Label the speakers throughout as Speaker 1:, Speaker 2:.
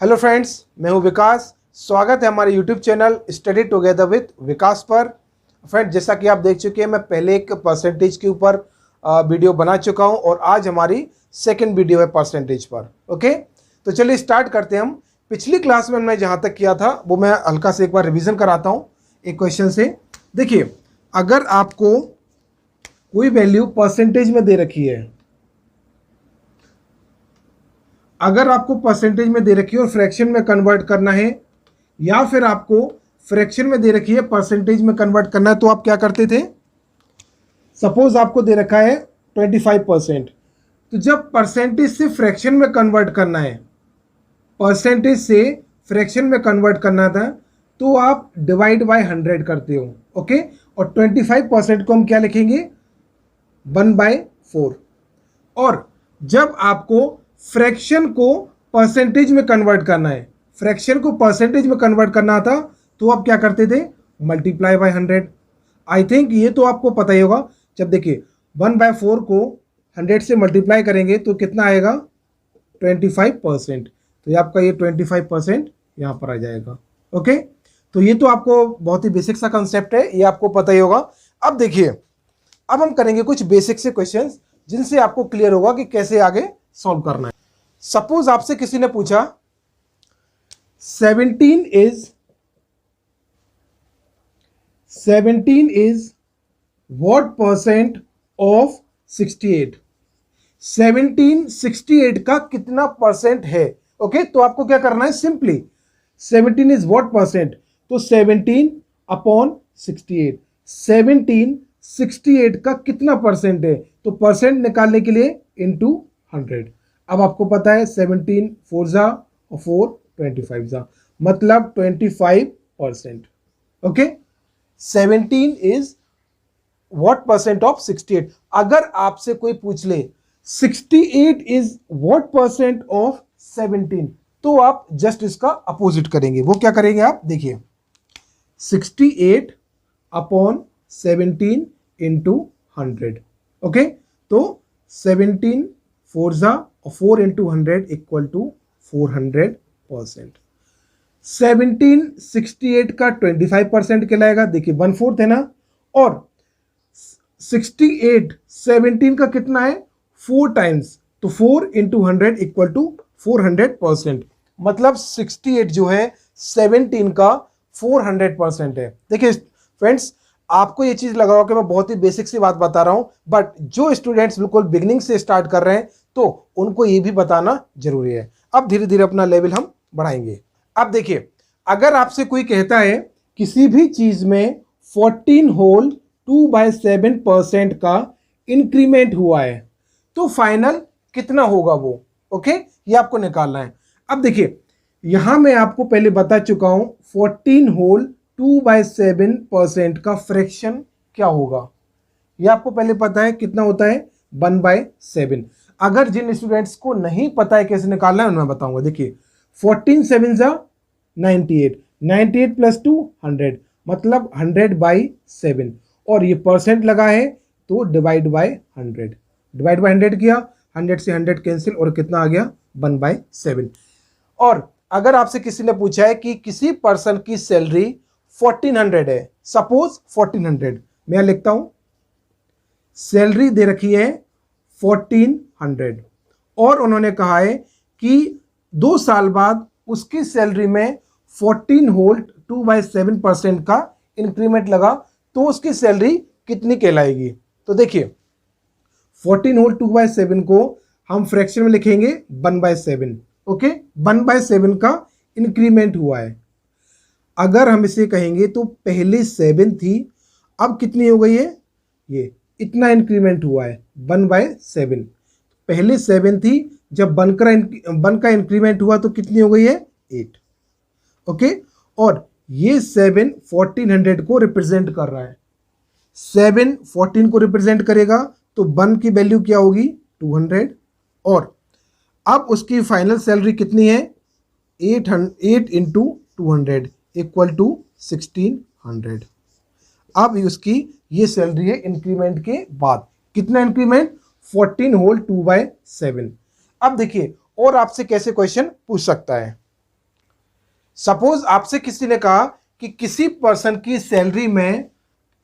Speaker 1: Hello friends, मैं हूं विकास। स्वागत है हमारे YouTube channel study together with Vikas पर। फ्रेंड्स, जैसा कि आप देख चुके हैं, मैं पहले एक परसेंटेज के ऊपर वीडियो बना चुका हूं और आज हमारी सेकंड वीडियो है परसेंटेज पर। ओके, तो चलिए स्टार्ट करते हैं हम। पिछली क्लास में हमने जहां तक किया था वो मैं हल्का से एक बार रिविज़न कराता हूँ एक क्वेश्चन से। देखिए, अगर आपको कोई वैल्यू परसेंटेज में दे रखी है, अगर आपको परसेंटेज में दे रखी है और फ्रैक्शन में कन्वर्ट करना है, या फिर आपको फ्रैक्शन में दे रखी है परसेंटेज में कन्वर्ट करना है, तो आप क्या करते थे। सपोज आपको दे रखा है 25%, तो जब परसेंटेज से फ्रैक्शन में कन्वर्ट करना है, परसेंटेज से फ्रैक्शन में कन्वर्ट करना था, तो आप डिवाइड बाय 100 करते हो। ओके, और 25% को हम क्या लिखेंगे, 1/4। और जब आपको फ्रैक्शन को परसेंटेज में कन्वर्ट करना है, फ्रैक्शन को परसेंटेज में कन्वर्ट करना था, तो आप क्या करते थे, मल्टीप्लाई बाय 100। आई थिंक ये तो आपको पता ही होगा। जब देखिए 1/4 को 100 से मल्टीप्लाई करेंगे तो कितना आएगा, 25%। तो ये आपका ये 25% यहाँ पर आ जाएगा। ओके, तो ये तो आपको बहुत ही बेसिक सा कंसेप्ट है, ये आपको पता ही होगा। अब देखिए, अब हम करेंगे कुछ बेसिक से क्वेश्चंस जिनसे आपको क्लियर होगा कि कैसे आगे सॉल्व करना है। सपोज आपसे किसी ने पूछा 17 इज व्हाट परसेंट ऑफ 68। 17 68 का कितना परसेंट है। ओके, तो आपको क्या करना है, सिंपली 17 इज व्हाट परसेंट, तो 17 अपॉन 68। 17 68 का कितना परसेंट है, तो परसेंट निकालने के लिए इंटू 100। अब आपको पता है 17 4 जा और 4 25 जा, मतलब 25%। Okay, 17 is what percent of 68। अगर आपसे कोई पूछ ले 68 इज व्हाट परसेंट ऑफ 17, तो आप जस्ट इसका अपोजिट करेंगे। वो क्या करेंगे, आप देखिए 68 अपॉन 17 इंटू 100। ओके, तो 17 4 जा और 4 इंटू 100 इक्वल टू 400%। 17 68 का 25% कहलाएगा। देखिए 1/4 है ना, और 68 17 का कितना है, 4 टाइम्स, तो 4 इंटू 100 इक्वल टू 400%। मतलब 68 जो है 17 का 400% है। देखिए फ्रेंड्स, आपको ये चीज लगा होगा कि मैं बहुत ही बेसिक सी बात बता रहा हूं, बट जो स्टूडेंट्स बिल्कुल बिगिनिंग से स्टार्ट कर रहे हैं तो उनको ये भी बताना जरूरी है। अब धीरे धीरे अपना लेवल हम बढ़ाएंगे। अब देखिए, अगर आपसे कोई कहता है किसी भी चीज में 14 होल 2/7% का इंक्रीमेंट हुआ है, तो फाइनल कितना होगा वो। ओके, ये आपको निकालना है। अब देखिए, यहां मैं आपको पहले बता चुका हूं 14 होल 2/7% का फ्रैक्शन क्या होगा, ये आपको पहले पता है कितना होता है, 1/7। अगर जिन स्टूडेंट्स को नहीं पता है कैसे निकालना है, उन्हें बताऊंगा। देखिए 14 7 जा 98, 98 प्लस 2 100, मतलब 100/7, और ये परसेंट लगा है तो डिवाइड बाय 100। डिवाइड बाय 100 किया, 100 से 100 कैंसिल, और कितना आ गया, 1/7। और अगर आपसे किसी ने पूछा है कि किसी पर्सन की सैलरी 1400 है, सपोज 1400, मैं लिखता हूं सैलरी दे रखी है 1400, और उन्होंने कहा है कि 2 साल बाद उसकी सैलरी में 14 होल 2/7% का इंक्रीमेंट लगा, तो उसकी सैलरी कितनी कहलाएगी। तो देखिए 14 होल 2/7 को हम फ्रैक्शन में लिखेंगे 1/7। ओके, 1/7 का इंक्रीमेंट हुआ है। अगर हम इसे कहेंगे तो पहले 7 थी, अब कितनी हो गई है, ये इतना इंक्रीमेंट हुआ है 1/7। पहले 7 थी, जब 1 का इंक्रीमेंट हुआ तो कितनी हो गई है, 8। ओके, और ये 7 1400 को रिप्रेजेंट कर रहा है। 7 14 को रिप्रेजेंट करेगा, तो 1 की वैल्यू क्या होगी, 200, और अब उसकी फाइनल सैलरी कितनी है, 8 इंटू 200 इक्वल टू 1600। अब उसकी ये सैलरी है इंक्रीमेंट के बाद। कितना इंक्रीमेंट, 14 होल 2/7। अब देखिए और आपसे कैसे क्वेश्चन पूछ सकता है। सपोज आपसे किसी ने कहा कि किसी पर्सन की सैलरी में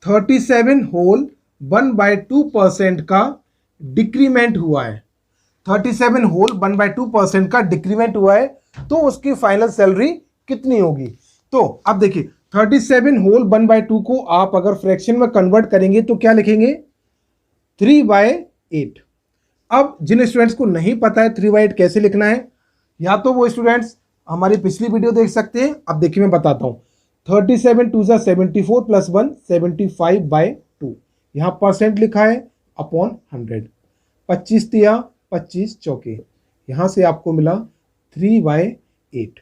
Speaker 1: 37 होल 1/2% का डिक्रीमेंट हुआ है, 37 होल 1/2% का डिक्रीमेंट हुआ है, तो उसकी फाइनल सैलरी कितनी होगी। तो अब देखिए 37 होल 1/2 को आप अगर फ्रैक्शन में कन्वर्ट करेंगे तो क्या लिखेंगे 3/8। अब जिन स्टूडेंट्स को नहीं पता है 3/8 कैसे लिखना है, या तो वो स्टूडेंट्स हमारी पिछली वीडियो देख सकते हैं। अब देखिए मैं बताता हूं, 37 2 74 प्लस 1 75/2, यहां परसेंट लिखा है अपॉन 100, 25 तिया 25 चौके, यहां से आपको मिला 3/8।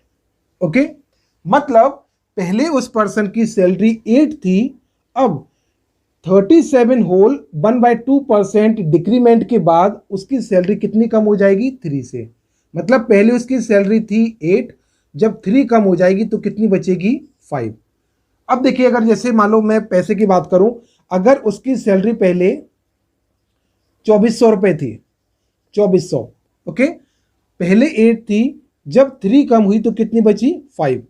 Speaker 1: ओके, मतलब पहले उस पर्सन की सैलरी 8 थी, अब 37 होल 1/2% डिक्रीमेंट के बाद उसकी सैलरी कितनी कम हो जाएगी 3 से। मतलब पहले उसकी सैलरी थी 8, जब 3 कम हो जाएगी तो कितनी बचेगी 5। अब देखिए अगर जैसे मान लो मैं पैसे की बात करूं, अगर उसकी सैलरी पहले 2400 रुपए थी, 2400, ओके, पहले 8 थी, जब 3 कम हुई तो कितनी बची 5।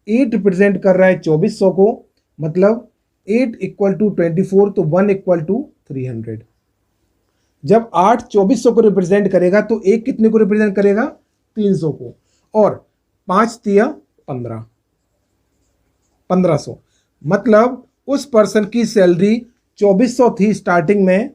Speaker 1: 8 रिप्रेजेंट कर रहा है 2400 को, मतलब 8 इक्वल टू 24, तो 1 इक्वल टू 300। जब 8 2400 को रिप्रेजेंट करेगा तो 1 कितने को रिप्रेजेंट करेगा 300 को, और 5 तिया 15, 1500। मतलब उस पर्सन की सैलरी 2400 थी स्टार्टिंग में,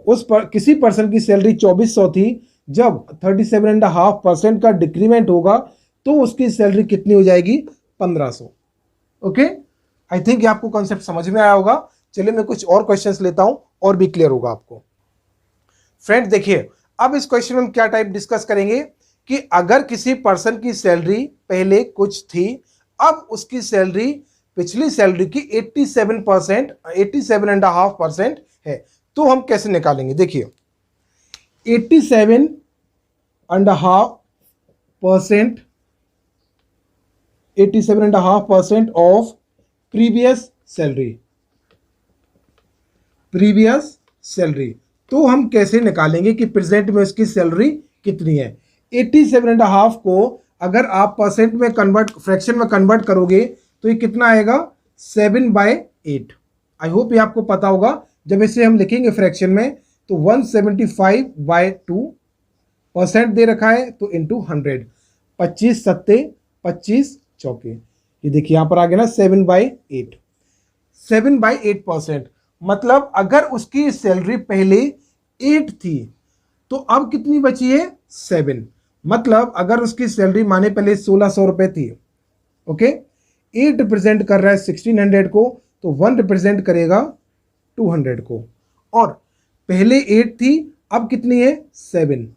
Speaker 1: किसी पर्सन की सैलरी 2400 थी, जब 37.5% का डिक्रीमेंट होगा तो उसकी सैलरी कितनी हो जाएगी 1500। ओके, आई थिंक ये आपको कॉन्सेप्ट समझ में आया होगा। चलिए मैं कुछ और क्वेश्चंस लेता हूं और भी क्लियर होगा आपको। फ्रेंड देखिए, अब इस क्वेश्चन में हम क्या टाइप डिस्कस करेंगे कि अगर किसी पर्सन की सैलरी पहले कुछ थी, अब उसकी सैलरी पिछली सैलरी की 87%, 87.5% है, तो हम कैसे निकालेंगे। देखिए 87.5%, 87.5% ऑफ प्रीवियस सैलरी, तो हम कैसे निकालेंगे कि प्रेजेंट में उसकी सैलरी कितनी है। 87.5 को अगर आप परसेंट में कन्वर्ट, फ्रैक्शन में कन्वर्ट करोगे तो ये कितना आएगा 7/8। आई होप ये आपको पता होगा। जब इसे हम लिखेंगे फ्रैक्शन में तो 175/2 परसेंट दे रखा है तो इंटू 100, 25 सत्ते 25 चौके, ये देखिए यहां पर आ गया ना 7/8, 7/8%। मतलब अगर उसकी सैलरी पहले 8 थी तो अब कितनी बची है 7। मतलब अगर उसकी सैलरी माने पहले 1600 रुपए थी, ओके, 8 रिप्रेजेंट कर रहा है 1600 को, तो 1 रिप्रेजेंट करेगा 200 को, और पहले 8 थी, अब कितनी है 7,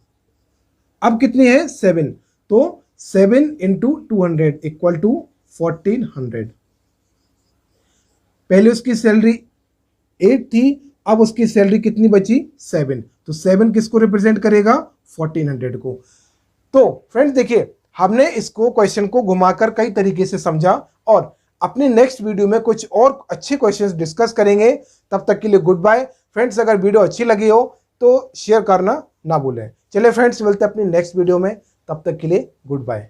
Speaker 1: अब कितनी है 7, तो 7 इंटू 200 इक्वल टू 1400। पहले उसकी सैलरी 8 थी, अब उसकी सैलरी कितनी बची 7, तो 7 किसको रिप्रेजेंट करेगा 1400 को। तो फ्रेंड्स देखिए, हमने इसको क्वेश्चन को घुमाकर कई तरीके से समझा, और अपने नेक्स्ट वीडियो में कुछ और अच्छे क्वेश्चंस डिस्कस करेंगे। तब तक के लिए गुड बाय फ्रेंड्स। अगर वीडियो अच्छी लगी हो तो शेयर करना ना भूलें। चलिए फ्रेंड्स, मिलते हैं अपनी नेक्स्ट वीडियो में, तब तक के लिए गुड बाय।